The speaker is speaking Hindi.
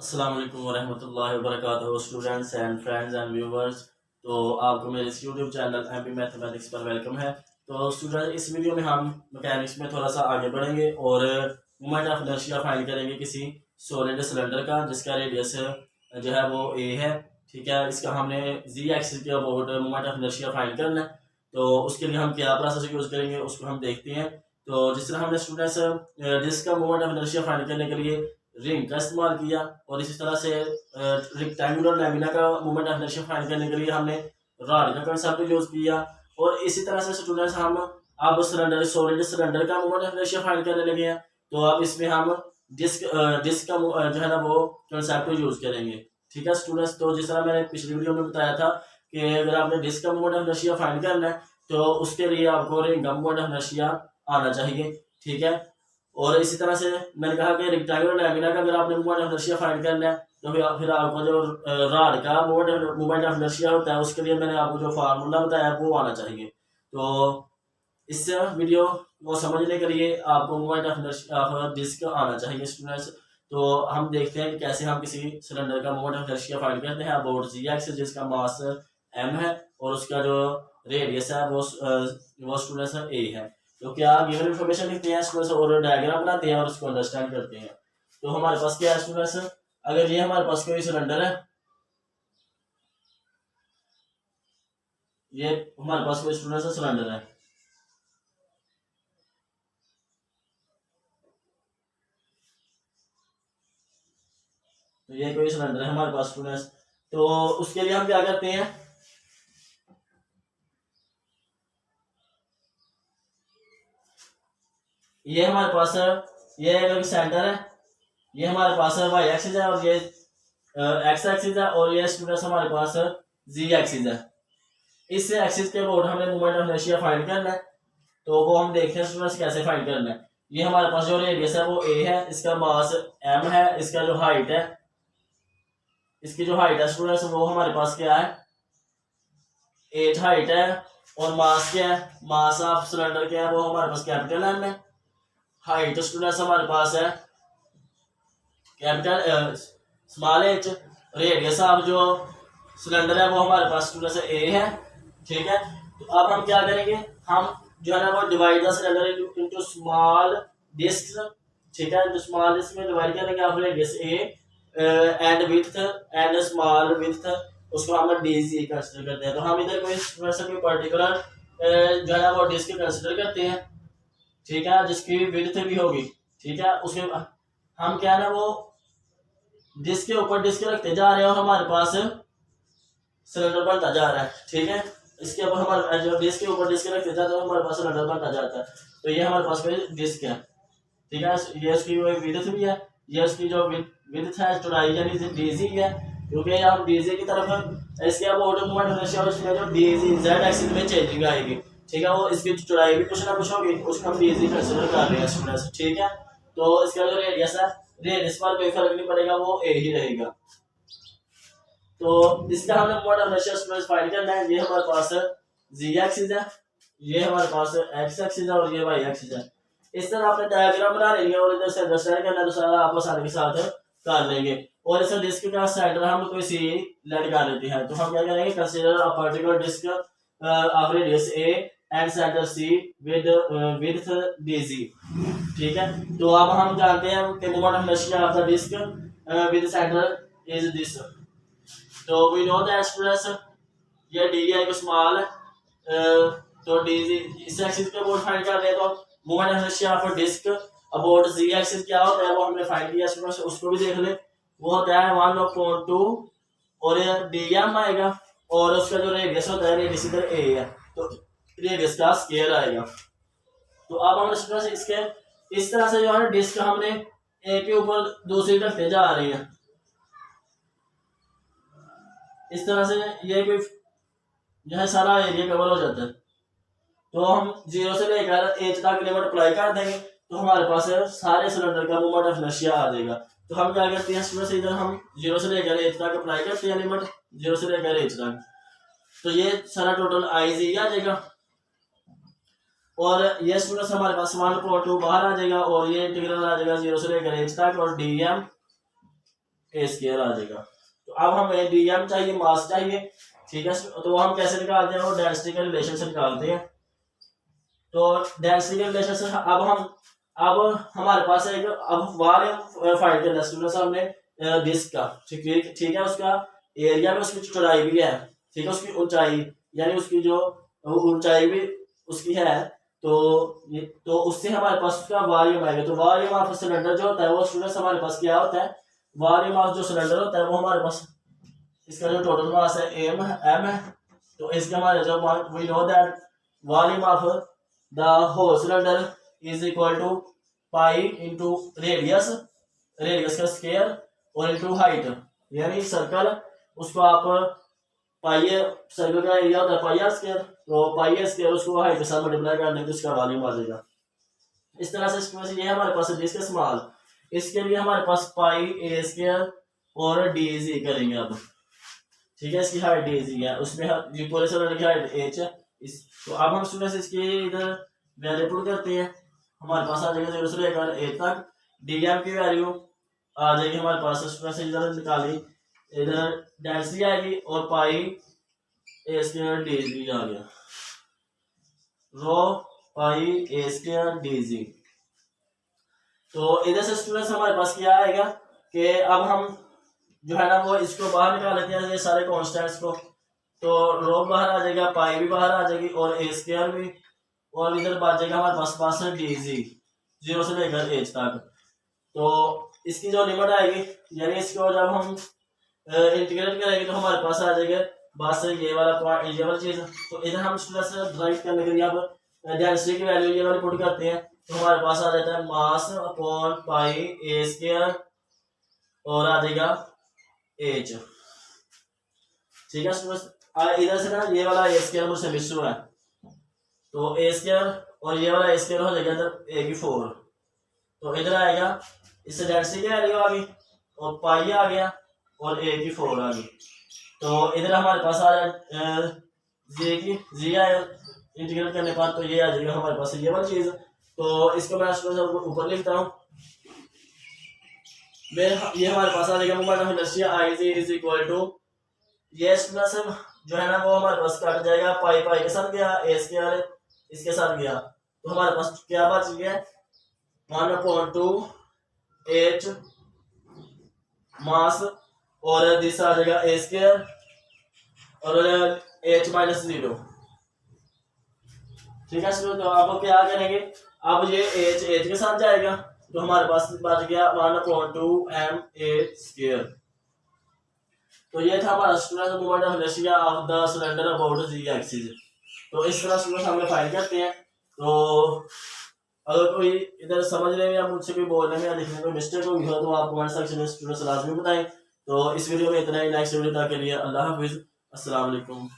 अस्सलाम वालेकुम वरहमतुल्लाहि वबरकातुहू students and friends and viewers. तो आपको मेरे इस यूट्यूब चैनल एमपी मैथमेटिक्स पर वेलकम है। तो स्टूडेंट, इस वीडियो में हम मैकेनिक्स में थोड़ा सा आगे बढ़ेंगे और मोमेंट ऑफ इनर्शिया फाइंड करेंगे किसी सॉलिड सिलेंडर का जिसका रेडियस जो है वो ए है। ठीक है, इसका हमने जी एक्सिस के about moment of inertia find करना है। तो उसके लिए हम क्या प्रोसेस यूज़ करेंगे उसको हम देखते हैं। तो जिस तरह हमने स्टूडेंट्स जिसका मोमेंट ऑफ इनर्शिया फाइंड करने के लिए रिंग का इस्तेमाल किया और इसी तरह से रेक्टेंगुलर लैमिना का मोमेंट ऑफ इनर्शिया फाइंड करने के लिए हमने रॉड का कंसेप्ट यूज किया। और इसी तरह से स्टूडेंट्स हम अब सिलेंडर सॉलिड सिलेंडर का मोमेंट ऑफ इनर्शिया फाइंड करने लगे हैं। तो अब इसमें हम डिस्क का जो है ना वो कंसेप्ट यूज करेंगे। ठीक है स्टूडेंट्स, तो जिस तरह मैंने पिछली वीडियो में बताया था कि अगर आपने डिस्क का मोमेंट ऑफ इनर्शिया फाइंड करना है तो उसके लिए आपको रिंग का मोमेंट ऑफ इनर्शिया आना चाहिए। ठीक है, और इसी तरह से मैंने कहा कि रेक्टेंगुलर लैमिना का अगर आपने मोमेंट ऑफ इनर्शिया फाइंड करना है तो फिर आपको जो रॉड का मोमेंट ऑफ इनर्शिया होता है उसके लिए मैंने आपको जो फार्मूला बताया वो आना चाहिए। तो इस वीडियो को समझने के लिए आपको moment of inertia of disc आना चाहिए स्टूडेंट्स। तो हम देखते हैं कि कैसे हम किसी सिलेंडर का मोमेंट ऑफ इनर्शिया फाइंड करते हैं अबाउट जी एक्सिस जिसका मास एम है और उसका जो रेडियस है वो स्टूडेंट्स ए है। तो क्या गिवन इन्फॉर्मेशन लिखते हैं स्टूडेंट्स और डायग्राम बनाते हैं और उसको अंडरस्टैंड करते हैं। तो हमारे पास क्या है स्टूडेंट्स, अगर ये हमारे पास कोई सिलेंडर है, ये हमारे पास कोई स्टूडेंट्स सिलेंडर है, तो ये कोई सिलेंडर है हमारे पास स्टूडेंट्स। तो उसके लिए हम क्या करते हैं, ये हमारे पास ये अगर सेंटर है, ये हमारे पास वाई एक्सिस है और ये एक्स एक्सिस है और ये स्टूडेंट्स हमारे पास जी एक्सिस है। इस एक्सिस के अबाउट हमें मोमेंट ऑफ इनर्शिया फाइंड करना है। तो वो हम देखते हैं स्टूडेंट्स कैसे फाइंड करना है। ये हमारे पास जो रेडियस है वो ए है, इसका मास एम है, इसका जो हाइट है, इसकी जो हाइट है स्टूडेंट्स वो हमारे पास क्या है 8 हाइट है। और मास क्या है, मास ऑफ सिलेंडर क्या है वो हमारे पास कैपिटल एम है। हाइट स्टूडेंट्स हमारे पास है capital small H. Radius of जो सिलेंडर है वो हमारे पास स्टूडेंट्स ए है। ठीक है, तो अब हम क्या करेंगे, हम जो है ना वो divide the cylinder into small disc. ठीक है, तो स्मॉल डिस्क में डिवाइड करेंगे आप radius a and width and small width, उसको हम डीसी कंसीडर करते हैं। तो हम इधर कोई पर्टिकुलर जो है ना वो डिस्क कंसीडर करते हैं। ठीक है, जिसकी विड्थ भी होगी। ठीक है, उसके हम क्या है ना वो डिस्क के ऊपर डिस्क रखते जा रहे हैं और हमारे पास सिलेंडर बनता जा रहा है। ठीक है, इसके ऊपर हमारे जो डिस्क के ऊपर डिस्क रखते जाते हैं हमारे पास सिलेंडर बनता जाता है। तो ये हमारे पास कोई डिस्क है। ठीक है, ये उसकी विड्थ भी है, ये उसकी जो विड्थ है चौड़ाई यानी डीजी है, क्योंकि हम डीजी की तरफ इसके अबाउट मोमेंट इनर्शिया उसमें जो डीजी जेड एक्सिस में चेंजिंग आएगी। ठीक है, वो इसकी चौड़ाई भी कुछ ना कुछ होगी, उसको हम डीजी कंसीडर कर रहे हैं स्टूडेंट्स। ठीक है, तो इसका जो रेडियस है, रेडियस पर कोई फर्क नहीं पड़ेगा, वो ए ही रहेगा। तो इसका हमने moment of inertia students find करना है। ये हमारे पास जी एक्सिस है, ये हमारे पास एक्स एक्सिस है और ये वाई एक्सिस है। इस तरह आपने डायग्राम बना लेंगे और इधर से अंडरस्टैंड करना तो सारा आप आसानी के साथ कर लेंगे। और इस डिस्क का सेंटर हम कोई सी लेट कर लेते हैं। तो हम क्या करेंगे, consider a particular disc of radius a and centre C with width DG. ठीक है, तो अब हम जानते हैं कि moment of inertia of the disc with centre is this. तो वी नो दैट स्टूडेंट्स ये डी है एक स्मॉल, तो डीजी इस एक्सिस पे अबाउट फाइंड कर रहे हैं। तो moment of inertia of disc about G axis क्या होता है वो हमने फाइंड किया स्टूडेंट्स, उसको भी देख ले। वो होता है 1/2 और ये डीएम आएगा और उसका जो रेडियस होता है रेडियस इधर ए है, तो रेडियस का स्क्वायर आएगा। तो अब हम स्टूडेंट्स इसके इस तरह से जो है डिस्क हमने ए के ऊपर दूसरी रखते जा रहे हैं। इस तरह से ये कोई जो है सारा एरिया कवर हो जाता है। तो हम 0 से लेकर एच तक लिमिट अप्लाई कर देंगे तो हमारे पास सारे सिलेंडर का मोमेंट ऑफ इनर्शिया आ जाएगा। तो हम क्या करते हैं स्टूडेंट्स, इधर हम 0 से लेकर एच तक अप्लाई करते हैं लिमिट 0 से लेकर एच तक, तो ये सारा टोटल आई जी आ जाएगा। और ये स्टूडेंट्स हमारे पास 1/2 बाहर आ जाएगा और ये इंटीग्रल आ जाएगा 0 से लेकर एच तक और डी एम ए स्क्वायर आ जाएगा। तो अब हमें डीएम चाहिए, मास चाहिए, ठीक है। तो हम कैसे निकालते हैं, वो डेंसिटी के रिलेशन से निकालते हैं। तो डेंसिटी के रिलेशन से अब हमारे पास है अब वॉल्यूम फाइंड करना स्टूडेंट्स हमने डिस्क का, ठीक है। उसका एरिया में उसकी चौड़ाई भी है, ठीक है, उसकी ऊंचाई यानी उसकी जो ऊंचाई भी उसकी है, तो उससे हमारे पास उसका वॉल्यूम आएगा। तो वॉल्यूम ऑफ सिलेंडर जो होता है वो स्टूडेंट्स हमारे पास क्या होता है, वॉल्यूम ऑफ जो सिलेंडर होता है वो हमारे पास, इसका जो टोटल मास है एम है, तो इसके हमारे जो we know that volume of the whole cylinder is equal to pi into radius का स्क्वायर और इंटू हाइट, यानी सर्कल उसको आप पाइए, सर्कल का एरिया होता है पाई आर स्क्वायर, तो पाई आर स्क्वायर उसको हाइट के साथ मल्टीप्लाई करने तो उसका वॉल्यूम आ जाएगा। इस तरह से ये हमारे पास डिस्क स्मॉल, इसके लिए हमारे पास पाई ए स्क्वायर और डी जी करेंगे अब, ठीक है। इसकी हाइट डी जी है, उसमें पूरे सिलेंडर की हाइट एच है। तो अब हम स्टूडेंट्स इसकी इधर वैल्यू पुट करते हैं, हमारे पास आ जाएगा 0 से लेकर ए तक। डीएम की वैल्यू आ जाएगी हमारे पास, स्टूडेंट्स इधर निकाली, इधर डेंसिटी आएगी और पाई ए स्क्वायर डी जी आ गया, रो पाई ए स्क्वायर डी जी। तो इधर से स्टूडेंट्स हमारे पास क्या आएगा कि अब हम जो है ना वो इसको बाहर निकाल लेते हैं ये सारे कॉन्स्टेंट्स को, तो रो बाहर आ जाएगा, पाई भी बाहर आ जाएगी और ए स्क्वायर भी, और इधर बच जाएगा हमारे पास डी जी 0 से लेकर एच तक। तो इसकी जो लिमिट आएगी यानी इसको जब हम इंटीग्रेट करेंगे तो हमारे पास आ जाएगा बस ये वाला चीज। तो इधर हम स्टूडेंट्स ड्राइव करने के लिए अब डेंसिटी की वैल्यू ये वाली पुट करते हैं, तो हमारे पास आ जाता है मास अपॉन पाई ए स्क्वायर और आ जाएगा एच, ठीक है स्टूडेंट्स। इधर से ना ये वाला ए स्क्वायर मुझसे मिस हुआ है, तो ए स्क्वायर और ये वाला ए स्क्वायर हो जाएगा इधर ए की 4, तो इधर आएगा इससे डेंसिटी की वैल्यू आ गई और पाई आ गया और ए की 4 आ गई। तो इधर हमारे पास आ जाए जी आया इंटीग्रेट करने पर, तो ये आ जाएगा हमारे पास ये वाली चीज। तो इसको मैं ऊपर लिखता हूँ, ये हमारे पास आ जाएगा moment of inertia I G is equal to, ये स्टूडेंट्स जो है ना वो हमारे पास कट जाएगा, पाई पाई के साथ गया, ए स्क्वायर इसके साथ गया, तो हमारे पास क्या बच गया 1/2 एच मास और दिस आ जाएगा ए स्क्वायर और एच माइनस 0, ठीक है। तो आप क्या करेंगे, अब ये एच के साथ जाएगा तो हमारे पास बच गया 1/2 एम ए स्क्वायर। तो ये था हमारा student moment of inertia of the cylinder about G axis. तो इस तरह स्टूडेंट हम फाइंड करते हैं। तो अगर कोई इधर समझने में या मुझसे कोई बोलने में या लिखने में मिस्टेक होगी हो तो आप कमेंट सेक्शन में स्टूडेंट्स लाजमी बताएं। तो इस वीडियो में इतना ही, नेक्स्ट वीडियो तक के लिए अल्लाह हाफिज़, अस्सलाम वालेकुम।